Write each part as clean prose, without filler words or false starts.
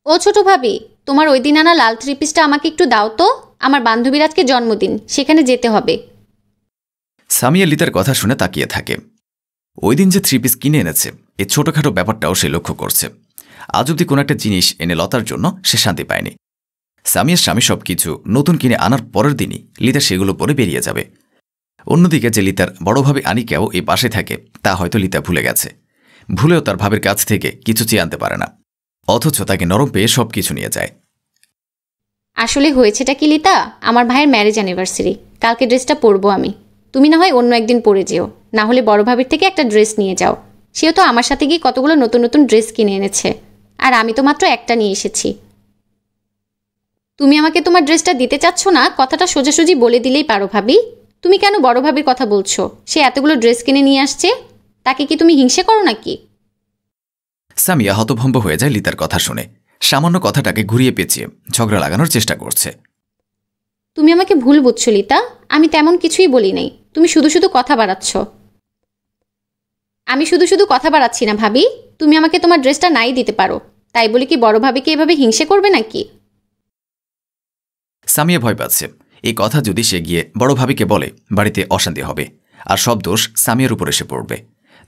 ও ছোট ভাবি, তোমার ওই দিন আনা লাল থ্রি পিসটা আমাকে একটু দাও তো। আমার বান্ধবীর আজকে জন্মদিন, সেখানে যেতে হবে। সামিয়া লিতার কথা শুনে তাকিয়ে থাকে। ওই দিন যে থ্রি পিস কিনে এনেছে এই ছোটখাটো ব্যাপারটাও সে লক্ষ্য করছে। আজ অব্দি কোনো একটা জিনিস এনে লতার জন্য সে শান্তি পায়নি। সামিয়ার স্বামী সবকিছু নতুন কিনে আনার পরের দিনই লিতা সেগুলো পরে বেরিয়ে যাবে। অন্যদিকে যে লিতার বড়ভাবে আনিকাও এই পাশে থাকে তা হয়তো লিতা ভুলে গেছে। ভুলেও তার ভাবের কাছ থেকে কিছু চেয়ে আনতে পারে না, অথচ তাকে নরম পেয়ে সবকিছু নিয়ে যায়। আসলে হয়েছেটা কি লিতা, আমার ভাইয়ের ম্যারেজ অ্যানিভার্সারি, কালকে ড্রেসটা পরবো আমি। তুমি না হয় অন্য একদিন পরে যেও, না হলে বড় ভাবির থেকে একটা ড্রেস নিয়ে যাও। সেও তো আমার সাথে গিয়ে কতগুলো নতুন নতুন ড্রেস কিনে এনেছে, আর আমি তো মাত্র একটা নিয়ে এসেছি। তুমি আমাকে তোমার ড্রেসটা দিতে চাচ্ছ না, কথাটা সোজাসুজি বলে দিলেই পারো ভাবি। তুমি কেন বড় ভাবির কথা বলছো? সে এতগুলো ড্রেস কিনে নিয়ে আসছে, তাকে কি তুমি হিংসে করো নাকি? সামিয়া হতভম্ব হয়ে যায় লিতার কথা শুনে। সামান্য কথাটাকে ঘুরিয়ে পেঁচিয়ে ঝগড়া লাগানোর চেষ্টা করছে। তুমি আমাকে ভুল বুঝছো লিতা, আমি তেমন কিছুই বলি নাই। তুমি শুধু শুধু কথা বাড়াচ্ছ। আমি শুধু শুধু কথা বাড়াচ্ছি না ভাবি। তুমি আমাকে তোমার ড্রেসটা নাই দিতে পারো, তাই বলে কি বড় ভাবিকে এভাবে হিংসে করবে নাকি? সামিয়া ভয় পাচ্ছে এই কথা যদি সে গিয়ে বড় ভাবিকে বলে বাড়িতে অশান্তি হবে, আর সব দোষ সামিয়ার উপর এসে পড়বে।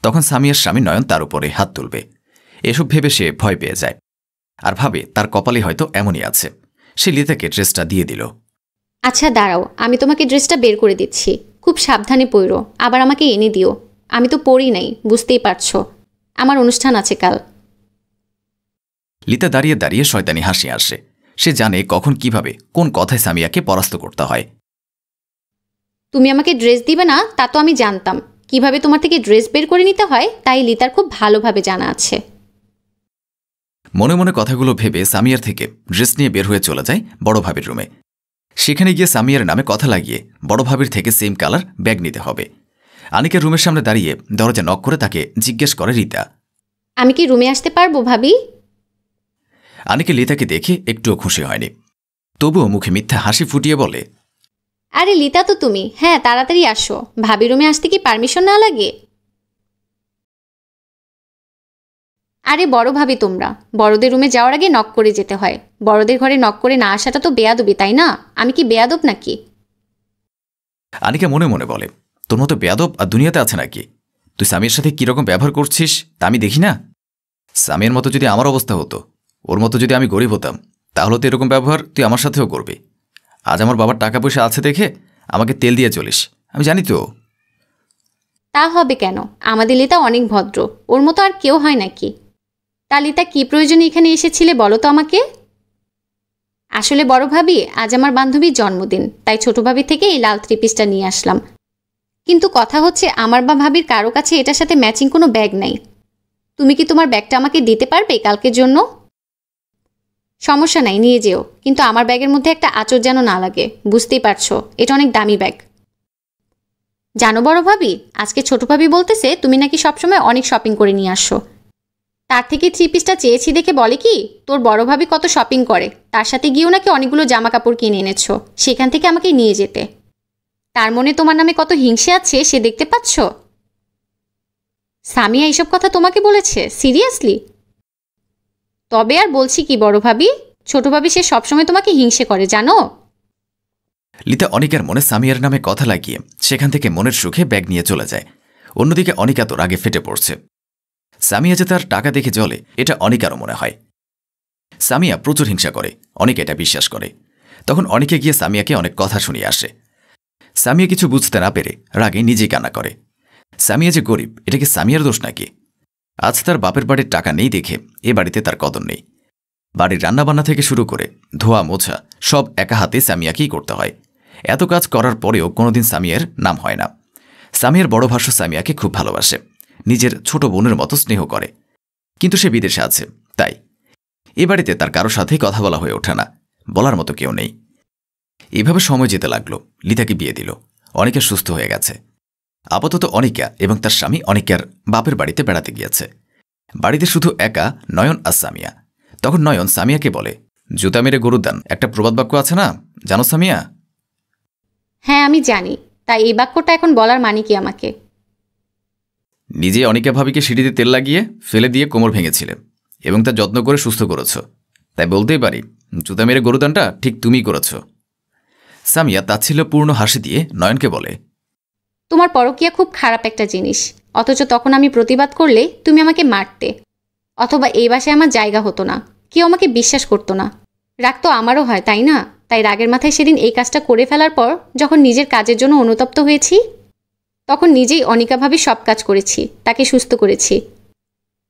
তখন সামিয়ার স্বামী নয়ন তার উপরে হাত তুলবে। এসব ভেবে সে ভয় পেয়ে যায়, আর ভাবে তার কপালে হয়তো এমনই আছে। সে লিতাকে ড্রেসটা দিয়ে দিল। আচ্ছা দাঁড়াও, আমি তোমাকে ড্রেসটা বের করে দিচ্ছি। খুব সাবধানে পরো, আবার আমাকে এনে দিও। আমি তো পরি নাই, বুঝতেই পারছো। আমার অনুষ্ঠান আছে কাল। লিতা দাঁড়িয়ে দাঁড়িয়ে শয়তানি হাসি আসে। সে জানে কখন কিভাবে কোন কথায় সামিয়াকে পরাস্ত করতে হয়। তুমি আমাকে ড্রেস দিবে না তা তো আমি জানতাম, কিভাবে তোমার থেকে ড্রেস বের করে নিতে হয় তাই লিতার খুব ভালোভাবে জানা আছে। মনে মনে কথাগুলো ভেবে সামিয়ার থেকে ড্রেস নিয়ে বের হয়ে চলে যায় বড় ভাবির রুমে। সেখানে গিয়ে সামিয়ার নামে কথা লাগিয়ে বড় ভাবির থেকে সেম কালার ব্যাগ নিতে হবে। আনিকের রুমের সামনে দাঁড়িয়ে দরজা নক করে তাকে জিজ্ঞেস করে রিতা, আমি কি রুমে আসতে পারবো ভাবি? আনিকে লিতাকে দেখে একটুও খুশি হয়নি, তবুও মুখে মিথ্যা হাসি ফুটিয়ে বলে, আরে লিতা তো তুমি, হ্যাঁ তাড়াতাড়ি আসো। ভাবি রুমে আসতে কি পারমিশন না লাগে? আরে বড় ভাবি তোমরা, বড়দের রুমে যাওয়ার আগে নক করে যেতে হয়। বড়দের ঘরে নক করে না আসাটা তো বেয়াদবি, তাই না? আমি কি বেয়াদব নাকি? আনিকা মনে মনে বলে, তোর মতো বেয়াদব আর দুনিয়াতে আছে নাকি? তুই সামিয়ার সাথে কীরকম ব্যবহার করছিস তা আমি দেখি না? সামিয়ার মতো যদি আমার অবস্থা হতো, ওর মতো যদি আমি গরিব হতাম, তাহলে তো এরকম ব্যবহার তুই আমার সাথেও করবি। আজ আমার বাবার টাকা পয়সা আছে দেখে আমাকে তেল দিয়ে চলিস, আমি জানি তো। তা হবে কেন? আমাদের লিতা অনেক ভদ্র, ওর মতো আর কেউ হয় নাকি? তা লিতা কি প্রয়োজনে এখানে এসেছিলে বলো তো আমাকে? আসলে বড় ভাবি, আজ আমার বান্ধবীর জন্মদিন, তাই ছোট ভাবি থেকে এই লাল থ্রি পিসটা নিয়ে আসলাম। কিন্তু কথা হচ্ছে আমার বা ভাবির কারো কাছে এটার সাথে ম্যাচিং কোনো ব্যাগ নাই। তুমি কি তোমার ব্যাগটা আমাকে দিতে পারবে কালকের জন্য? সমস্যা নাই, নিয়ে যেও, কিন্তু আমার ব্যাগের মধ্যে একটা আঁচড় যেন না লাগে, বুঝতেই পারছো এটা অনেক দামি ব্যাগ। জানো বড় ভাবি, আজকে ছোট ভাবি বলতেছে তুমি নাকি সবসময় অনেক শপিং করে নিয়ে আসো। তার থেকে থ্রি পিসটা চেয়েছি দেখে বলে কি তোর বড় ভাবি কত শপিং করে, তার সাথে গিয়েও নাকি অনেকগুলো জামা কাপড় কিনে এনেছো, সেখান থেকে আমাকে নিয়ে যেতে। তার মনে তোমার নামে কত হিংসে আছে সে দেখতে পাচ্ছ। সামিয়া এইসব কথা তোমাকে বলেছে? সিরিয়াসলি? তবে আর বলছি কি বড় ভাবি, ছোট ভাবি সে সবসময় তোমাকে হিংসে করে জানো। লিতা অনিকার মনে সামিয়ার নামে কথা লাগিয়ে সেখান থেকে মনের সুখে ব্যাগ নিয়ে চলে যায়। অন্যদিকে অনিকা তো রাগে ফেটে পড়ছে। সামিয়া যে তার টাকা দেখে জ্বলে এটা অনিকারও মনে হয়। সামিয়া প্রচুর হিংসা করে, অনিকা এটা বিশ্বাস করে। তখন অনিকে গিয়ে সামিয়াকে অনেক কথা শুনিয়ে আসে। সামিয়া কিছু বুঝতে না পেরে রাগে নিজেই কান্না করে। সামিয়া যে গরিব এটা কি সামিয়ার দোষ নাকি? আজ তার বাপের বাড়ির টাকা নেই দেখে এ বাড়িতে তার কদর নেই। বাড়ির রান্নাবান্না থেকে শুরু করে ধোয়া মোছা সব একা হাতে সামিয়াকেই করতে হয়। এত কাজ করার পরেও কোনোদিন সামিয়ার নাম হয় না। সামিয়ার বড় ভাষ্য সামিয়াকে খুব ভালোবাসে, নিজের ছোট বোনের মতো স্নেহ করে। কিন্তু সে বিদেশে আছে, তাই এ বাড়িতে তার কারো সাথেই কথা বলা হয়ে ওঠে না, বলার মতো কেউ নেই। এভাবে সময় যেতে লাগলো। লিতাকে বিয়ে দিল, অনিকা সুস্থ হয়ে গেছে। আপাতত অনিকা এবং তার স্বামী অনিকার বাপের বাড়িতে বেড়াতে গিয়েছে। বাড়িতে শুধু একা নয়ন আর সামিয়া। তখন নয়ন সামিয়াকে বলে, জুতা মেরে গরুর দান একটা প্রবাদ বাক্য আছে না, জানো সামিয়া? হ্যাঁ আমি জানি, তাই এই বাক্যটা এখন বলার মানে কি আমাকে? নিজে অনিকা ভাবিকে সিঁড়িতে তেল লাগিয়ে ফেলে দিয়ে কোমর ভেঙেছিলে এবং তা যত্ন করে সুস্থ করেছ। তাই বলতেই পারি জুতা মেরে গরুদানটা ঠিক তুমিই করেছ। সামিয়া তাচ্ছিল্যপূর্ণ হাসি দিয়ে নয়নকে বলে, তোমার পরকীয়া খুব খারাপ একটা জিনিস, অথচ তখন আমি প্রতিবাদ করলে তুমি আমাকে মারতে, অথবা এই বাসায় আমার জায়গা হতো না, কেউ আমাকে বিশ্বাস করতো না। রাগ তো আমারও হয়, তাই না? তাই রাগের মাথায় সেদিন এই কাজটা করে ফেলার পর যখন নিজের কাজের জন্য অনুতপ্ত হয়েছি, তখন নিজেই অনিকাভাবে সব কাজ করেছি, তাকে সুস্থ করেছি।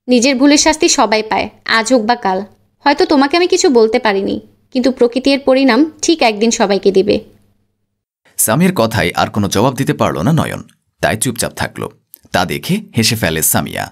নিজের ভুলের শাস্তি সবাই পায়, আজ হোক বা কাল। হয়তো তোমাকে আমি কিছু বলতে পারিনি, কিন্তু প্রকৃতির পরিণাম ঠিক একদিন সবাইকে দিবে। সামিয়ার কথায় আর কোনো জবাব দিতে পারল না নয়ন, তাই চুপচাপ থাকল। তা দেখে হেসে ফেলে সামিয়া।